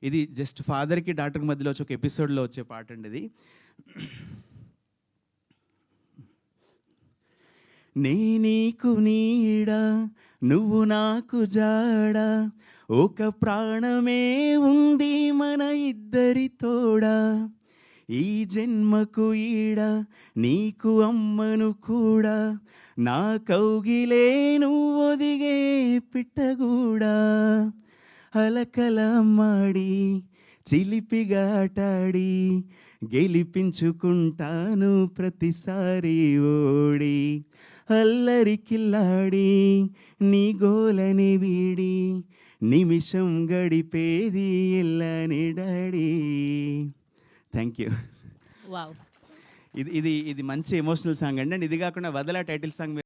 ఇది జస్ట్ ఫాదర్కి డాక్టర్కి మధ్యలో వచ్చే ఒక ఎపిసోడ్లో వచ్చే పాట అండి ఇది. నే నీకు నీడ, నువ్వు నాకు జాడ, ఒక ప్రాణమే ఉంది మన ఇద్దరి తోడా, ఈ జన్మకు ఈడ నీకు అమ్మను కూడా, నా కౌగిలే నువ్వు ఒదిగే పిట్టగూడా, అలకల మాడి చిలిపిగా ఆటాడి గెలిపించుకుంటాను ప్రతిసారి ఓడి, అల్లరి కిల్లాడి నీ గోలని వీడి నిమిషం గడిపేది ఎల్లని డాడీ. Thank you. వావ్, ఇది ఇది ఇది మంచి ఎమోషనల్ సాంగ్ అండి. అండ్ ఇది కాకుండా వదల టైటిల్ సాంగ్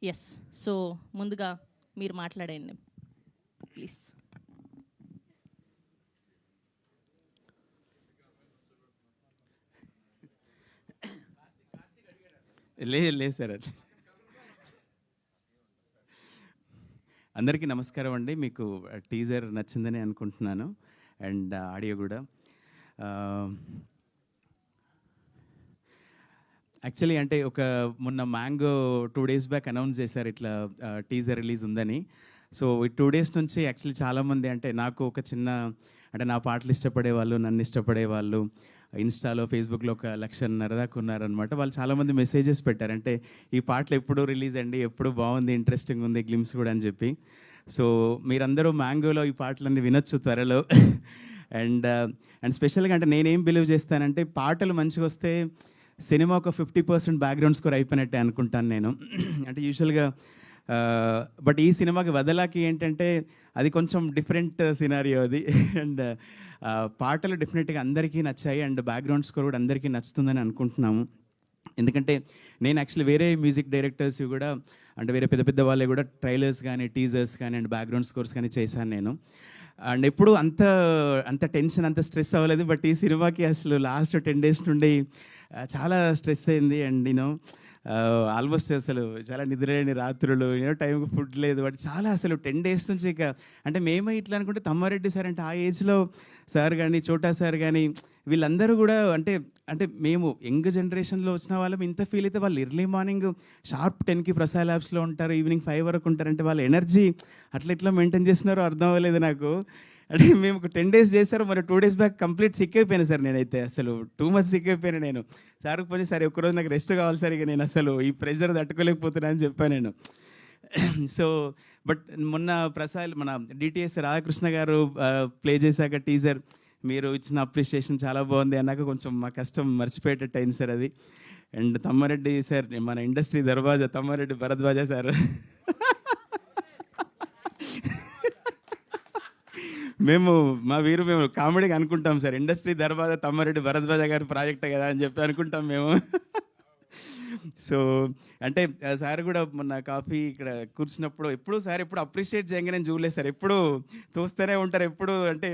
ఎస్. సో ముందుగా మీరు మాట్లాడండి ప్లీజ్. లేదు సార్. అందరికీ నమస్కారం అండి. మీకు టీజర్ నచ్చిందని అనుకుంటున్నాను, అండ్ ఆడియో కూడా. యాక్చువల్లీ అంటే మొన్న మ్యాంగో 2 days బ్యాక్ అనౌన్స్ చేశారు ఇట్లా టీజర్ రిలీజ్ ఉందని. సో ఈ 2 days నుంచి యాక్చువల్లీ చాలామంది అంటే నాకు ఒక చిన్న అంటే నా పాటలు ఇష్టపడేవాళ్ళు, నన్ను ఇష్టపడేవాళ్ళు ఇన్స్టాలో ఫేస్బుక్లో 1,50,000 దాకా ఉన్నారనమాట. వాళ్ళు చాలామంది మెసేజెస్ పెట్టారు, అంటే ఈ పాటలు ఎప్పుడు రిలీజ్ అండి, ఎప్పుడు బాగుంది, ఇంట్రెస్టింగ్ ఉంది, గ్లిమ్స్ కూడా అని చెప్పి. సో మీరందరూ మ్యాంగోలో ఈ పాటలన్నీ వినొచ్చు త్వరలో. అండ్ స్పెషల్గా అంటే నేనేం బిలీవ్ చేస్తానంటే పాటలు మంచిగా వస్తే సినిమా ఒక 50% బ్యాక్గ్రౌండ్ స్కోర్ అయిపోయినట్టే అనుకుంటాను నేను. అంటే యూజువల్గా బట్ ఈ సినిమాకి వదలాకి ఏంటంటే అది కొంచెం డిఫరెంట్ సినారియో అది. అండ్ పాటలు డెఫినెట్గా అందరికీ నచ్చాయి, అండ్ బ్యాక్గ్రౌండ్ స్కోర్ కూడా అందరికీ నచ్చుతుందని అనుకుంటున్నాము. ఎందుకంటే నేను యాక్చువల్లీ వేరే మ్యూజిక్ డైరెక్టర్స్ కూడా అంటే వేరే పెద్ద పెద్ద వాళ్ళే కూడా ట్రైలర్స్ కానీ టీజర్స్ కానీ అండ్ బ్యాక్గ్రౌండ్ స్కోర్స్ కానీ చేశాను నేను. అండ్ ఎప్పుడు అంత టెన్షన్ అంత స్ట్రెస్ అవ్వలేదు. బట్ ఈ సినిమాకి అసలు లాస్ట్ 10 days నుండి చాలా స్ట్రెస్ అయింది. అండ్ ఆల్మోస్ట్ అసలు చాలా నిద్రలేని రాత్రులు, టైంకి ఫుడ్ లేదు. బట్ చాలా అసలు 10 days నుంచి ఇక అంటే మేమే ఇట్లా అనుకుంటే తమ్మారెడ్డి సార్ అంటే ఆ ఏజ్లో సార్ కానీ చోటా సార్ కానీ వీళ్ళందరూ కూడా అంటే మేము యంగ్ జనరేషన్లో వచ్చిన వాళ్ళం ఇంత ఫీల్ అయితే వాళ్ళు ఎర్లీ మార్నింగ్ షార్ప్ 10కి ప్రసాద్ ల్యాబ్స్లో ఉంటారు, ఈవినింగ్ 5 వరకు ఉంటారంటే వాళ్ళ ఎనర్జీ అట్లా మెయింటైన్ చేస్తున్నారో అర్థం అవ్వలేదు నాకు. అంటే మేము ఒక 10 days చేశారు, మరి 2 days బ్యాక్ కంప్లీట్ సిక్ అయిపోయాను సార్. నేనైతే అసలు టూ మచ్ సిక్ అయిపోయాను నేను. సార్కి పోయి సార్ ఒక్కరోజు నాకు రెస్ట్ కావాలి సార్, ఇక నేను అసలు ఈ ప్రెషర్ తట్టుకోలేకపోతున్నా అని చెప్పాను నేను. సో బట్ మొన్న మన డిటిఎస్ రాధాకృష్ణ గారు ప్లే చేశాక టీజర్ మీరు ఇచ్చిన అప్రిషియేషన్ చాలా బాగుంది అన్నాక కొంచెం మా కష్టం మర్చిపోయేటట్టు అయింది సార్ అది. అండ్ తమ్మారెడ్డి సార్ మన ఇండస్ట్రీ దర్వాజా తమ్మారెడ్డి భరద్వాజ సార్ మేము కామెడీగా అనుకుంటాం సార్, ఇండస్ట్రీ దర్వాజా తమ్మారెడ్డి భరద్వాజ గారి ప్రాజెక్టే కదా అని చెప్పి అనుకుంటాం మేము. సో అంటే సార్ కూడా మొన్న కాఫీ ఇక్కడ కూర్చున్నప్పుడు ఎప్పుడు అప్రిషియేట్ చేయగా నేను చూడలేదు సార్. ఎప్పుడు తోస్తూనే ఉంటారు, ఎప్పుడు అంటే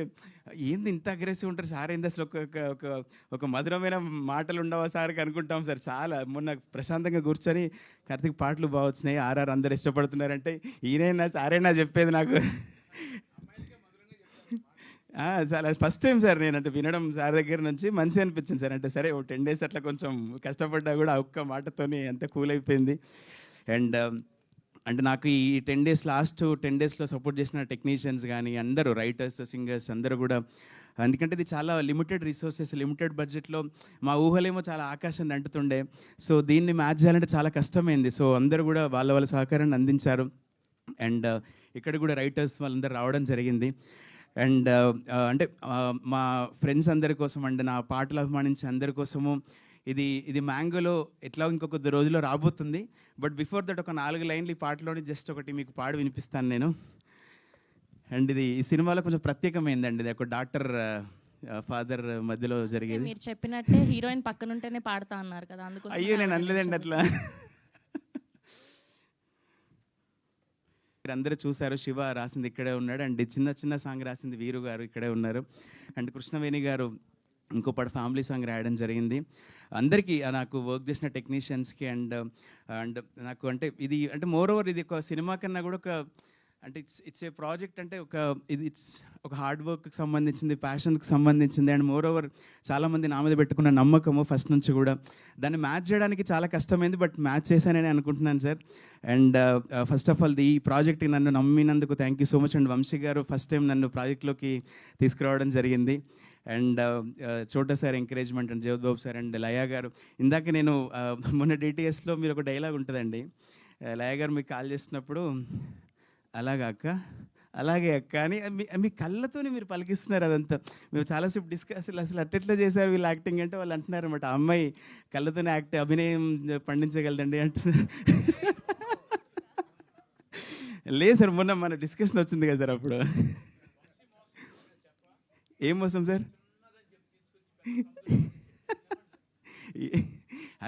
ఏంది ఇంత అగ్రెసివ్ ఉంటారు సార్, ఏంది అసలు ఒక మధురమైన మాటలు ఉండవా సార్కి అనుకుంటాం సార్. చాలా మొన్న ప్రశాంతంగా కూర్చొని కార్తీక్ పాటలు బాగా వచ్చినాయి, ఆర్ఆర్ అందరు ఇష్టపడుతున్నారంటే ఈయనైనా సారేనా చెప్పేది నాకు. చాలా ఫస్ట్ టైం సార్ నేను అంటే వినడం సార్ దగ్గర నుంచి మంచిగా అనిపించింది సార్. అంటే సరే 10 days అట్లా కొంచెం కష్టపడ్డా కూడా ఒక్క మాటతోని అంత కూల్ అయిపోయింది. అండ్ అంటే నాకు ఈ లాస్ట్ 10 daysలో సపోర్ట్ చేసిన టెక్నీషియన్స్ కానీ అందరూ రైటర్స్ సింగర్స్ అందరూ కూడా, ఎందుకంటే ఇది చాలా లిమిటెడ్ రిసోర్సెస్ లిమిటెడ్ బడ్జెట్లో మా ఊహలేమో చాలా ఆకాశాన్ని అంటుతుండే. సో దీన్ని మ్యాచ్ చేయాలంటే చాలా కష్టమైంది. సో అందరూ కూడా వాళ్ళ సహకారాన్ని అందించారు. అండ్ ఇక్కడ కూడా రైటర్స్ వాళ్ళందరూ రావడం జరిగింది. అండ్ అంటే మా ఫ్రెండ్స్ అందరి కోసం అండి, నా పాటలు అభిమానించే అందరి కోసము ఇది మ్యాంగోలో ఎట్లా ఇంకొక రోజుల్లో రాబోతుంది. బట్ బిఫోర్ దట్ ఒక 4 లైన్లు ఈ పాటలోని జస్ట్ ఒకటి మీకు పాడి వినిపిస్తాను నేను. అండ్ ఇది ఈ సినిమాలో కొంచెం ప్రత్యేకమైందండి. ఇది ఒక డాక్టర్ ఫాదర్ మధ్యలో జరిగేది. మీరు చెప్పినట్టే హీరోయిన్ పక్కన ఉంటేనే పాడతా అన్నారు కదా, అందుకోసం. అయ్యో నేను అనలేదండి అట్లా. మీరు అందరూ చూశారు, శివ రాసింది ఇక్కడే ఉన్నాడు. అండ్ చిన్న సాంగ్ రాసింది వీరు గారు ఇక్కడే ఉన్నారు. అండ్ కృష్ణవేణి గారు ఇంకో పాట ఫ్యామిలీ సాంగ్ రాయడం జరిగింది. అందరికీ నాకు వర్క్ చేసిన టెక్నీషియన్స్కి అండ్ అండ్ నాకు అంటే ఇది అంటే మోర్ ఓవర్ ఇది ఒక సినిమా కన్నా కూడా ఒక అంటే ఇట్స్ ఏ ప్రాజెక్ట్, అంటే ఇట్స్ ఒక హార్డ్ వర్క్కి సంబంధించింది, ప్యాషన్కి సంబంధించింది. అండ్ మోర్ ఓవర్ చాలామంది నా మీద పెట్టుకున్న నమ్మకము ఫస్ట్ నుంచి కూడా దాన్ని మ్యాచ్ చేయడానికి చాలా కష్టమైంది, బట్ మ్యాచ్ చేశానని అనుకుంటున్నాను sir. And first of all ఈ ప్రాజెక్ట్కి నన్ను నమ్మినందుకు thank you so much. And Vamsi గారు ఫస్ట్ టైం నన్ను ప్రాజెక్ట్లోకి తీసుకురావడం జరిగింది. అండ్ చోటా సార్ ఎంకరేజ్మెంట్ అండ్ జగత్ బాబు సార్ అండ్ లయా గారు. ఇందాక నేను మొన్న డిటిఎస్లో మీరు ఒక డైలాగ్ ఉంటుందండి, లయా గారు మీకు కాల్ చేసినప్పుడు అలాగా అక్క, అలాగే అక్క అని మీ కళ్ళతోనే మీరు పలికిస్తున్నారు. అదంతా మేము చాలాసేపు డిస్కస్ అసలు అట్టెట్లా చేశారు వీళ్ళు యాక్టింగ్ అంటే వాళ్ళు అంటున్నారు అనమాట, ఆ అమ్మాయి కళ్ళతోనే అభినయం పండించగలదండి అంటున్నారు. లేదు సార్, మొన్న మన డిస్కషన్ వచ్చింది కదా సార్, అప్పుడు ఏం మోసం సార్?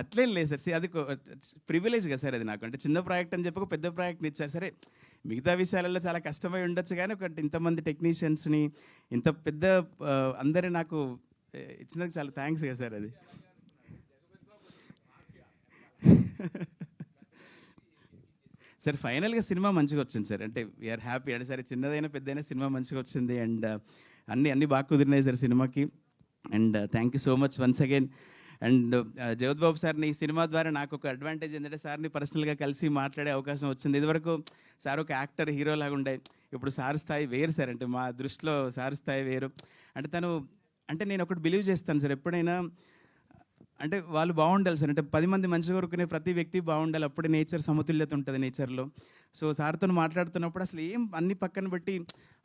అట్లేం లేదు సార్, అది ప్రివిలేజ్ కదా సార్ అది నాకు. అంటే చిన్న ప్రాజెక్ట్ అని చెప్పి ఒక పెద్ద ప్రాజెక్ట్ని ఇచ్చారు. సరే మిగతా విషయాలలో చాలా కష్టమై ఉండొచ్చు, కానీ ఒక ఇంతమంది టెక్నీషియన్స్ని ఇంత పెద్ద అందరి నాకు ఇచ్చినందుకు చాలా థ్యాంక్స్ కదా సార్. అది సార్ ఫైనల్గా సినిమా మంచిగా వచ్చింది సార్, అంటే వీఆర్ హ్యాపీ. అంటే సరే చిన్నదైనా పెద్దైనా సినిమా మంచిగా వచ్చింది. అండ్ అన్నీ బాగా కుదిరినాయి సార్ సినిమాకి. And thank you so much once again. And జగత్ బాబు సార్ని ఈ సినిమా ద్వారా నాకు ఒక అడ్వాంటేజ్ ఏంటంటే సార్ని పర్సనల్గా కలిసి మాట్లాడే అవకాశం వచ్చింది. ఇదివరకు సార్ ఒక యాక్టర్ హీరో లాగా ఉండే, ఇప్పుడు సార్ స్థాయి వేరు సార్. అంటే మా దృష్టిలో సార్ స్థాయి వేరు. అంటే అంటే నేను ఒకటి బిలీవ్ చేస్తాను సార్, ఎప్పుడైనా అంటే వాళ్ళు బాగుండాలి సార్. అంటే 10 మంది మంచి కోరుకునే ప్రతి వ్యక్తి బాగుండాలి, అప్పుడే నేచర్ సమతుల్యత ఉంటుంది నేచర్లో. సో సార్తో మాట్లాడుతున్నప్పుడు అసలు ఏం అన్ని పక్కన పెట్టి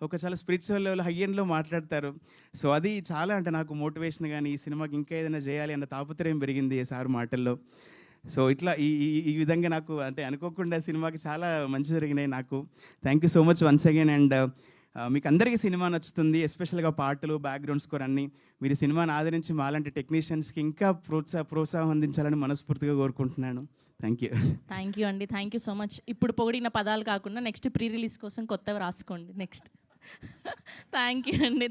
ఒక చాలా స్పిరిచువల్ లెవెల్ హై ఎండ్లో మాట్లాడతారు. సో అది చాలా అంటే నాకు మోటివేషన్, కానీ ఈ సినిమాకి ఇంకా ఏదైనా చేయాలి అన్న తాపత్రయం పెరిగింది సార్ మాటల్లో. సో ఇట్లా ఈ విధంగా నాకు అంటే అనుకోకుండా సినిమాకి చాలా మంచి జరిగినాయి నాకు. Thank you so much once again. And మీకు అందరికీ సినిమా నచ్చుతుంది, ఎస్పెషల్గా పాటలు, బ్యాక్గ్రౌండ్ స్కోర్ అన్నీ. మీరు సినిమాని ఆదరించి మాలాంటి టెక్నీషియన్స్కి ఇంకా ప్రోత్సాహం అందించాలని మనస్ఫూర్తిగా కోరుకుంటున్నాను. Thank you. థ్యాంక్ యూ అండి, థ్యాంక్ యూ సో మచ్. ఇప్పుడు పొగిడిన పదాలు కాకుండా నెక్స్ట్ ప్రీ రిలీజ్ కోసం కొత్తవి రాసుకోండి నెక్స్ట్. థ్యాంక్ యూ అండి.